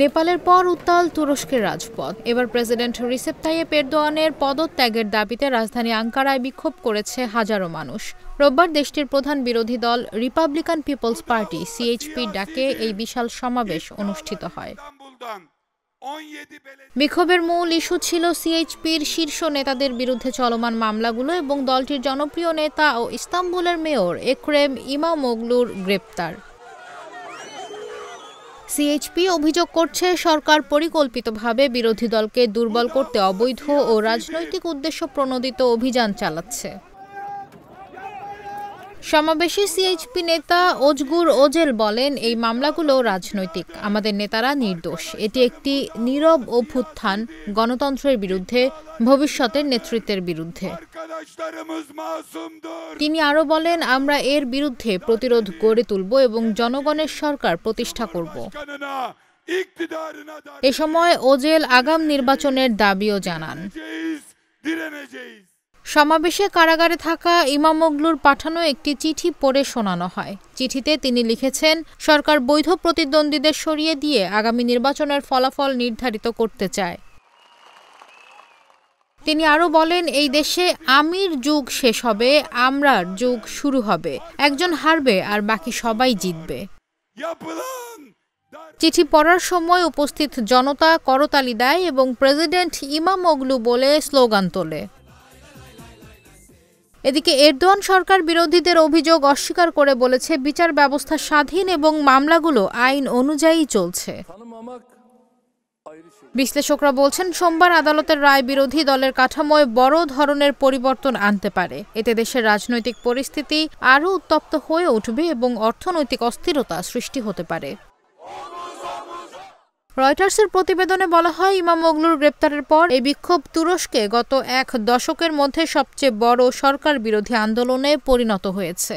নেপালের পর উত্তাল তুরস্কের রাজপথ। এবার প্রেসিডেন্ট রিসেপ তাইয়েপ এরদোয়ানের পদত্যাগের দাবিতে রাজধানী আঙ্কারায় বিক্ষোভ করেছে হাজারো মানুষ। রোববার দেশটির প্রধান বিরোধী দল রিপাবলিকান পিপলস পার্টি সিএইচপির ডাকে এই বিশাল সমাবেশ অনুষ্ঠিত হয়। বিক্ষোভের মূল ইস্যু ছিল সিএইচপির শীর্ষ নেতাদের বিরুদ্ধে চলমান মামলাগুলো এবং দলটির জনপ্রিয় নেতা ও ইস্তাম্বুলের মেয়র এক্রেম ইমামোগলুর গ্রেপ্তার। সিএইচপি অভিযোগ করছে সরকার পরিকল্পিতভাবে বিরোধী দলকে দুর্বল করতে অবৈধ ও রাজনৈতিক উদ্দেশ্য প্রণোদিত অভিযান চালাচ্ছে। সমাবেশে সিএইচপি নেতা ওজগুর ওজেল বলেন, এই মামলাগুলো রাজনৈতিক, আমাদের নেতারা নির্দোষ। এটি একটি নীরব অভ্যুত্থান গণতন্ত্রের বিরুদ্ধে, ভবিষ্যতের নেতৃত্বের বিরুদ্ধে। তিনি আরও বলেন, আমরা এর বিরুদ্ধে প্রতিরোধ গড়ে তুলব এবং জনগণের সরকার প্রতিষ্ঠা করব। এ সময় ওজেল আগাম নির্বাচনের দাবিও জানান। সমাবেশে কারাগারে থাকা ইমামোগলুর পাঠানো একটি চিঠি পড়ে শোনানো হয়। চিঠিতে তিনি লিখেছেন, সরকার বৈধ প্রতিদ্বন্দ্বীদের সরিয়ে দিয়ে আগামী নির্বাচনের ফলাফল নির্ধারিত করতে চায়। তিনি আরও বলেন, এই দেশে আমির যুগ শেষ হবে, আমরার যুগ শুরু হবে। একজন হারবে আর বাকি সবাই জিতবে। চিঠি পড়ার সময় উপস্থিত জনতা করতালি দেয় এবং প্রেসিডেন্ট ইমামোগলু বলে স্লোগান তোলে। এদিকে এরদোয়ান সরকার বিরোধীদের অভিযোগ অস্বীকার করে বলেছে, বিচার ব্যবস্থা স্বাধীন এবং মামলাগুলো আইন অনুযায়ী চলছে। বিশ্লেষকরা বলছেন, সোমবার আদালতের রায় বিরোধী দলের কাঠামোয় বড় ধরনের পরিবর্তন আনতে পারে। এতে দেশের রাজনৈতিক পরিস্থিতি আরও উত্তপ্ত হয়ে উঠবে এবং অর্থনৈতিক অস্থিরতা সৃষ্টি হতে পারে। রয়টার্সের প্রতিবেদনে বলা হয়, ইমামোগলুর গ্রেপ্তারের পর এই বিক্ষোভ তুরস্কে গত এক দশকের মধ্যে সবচেয়ে বড় সরকার বিরোধী আন্দোলনে পরিণত হয়েছে।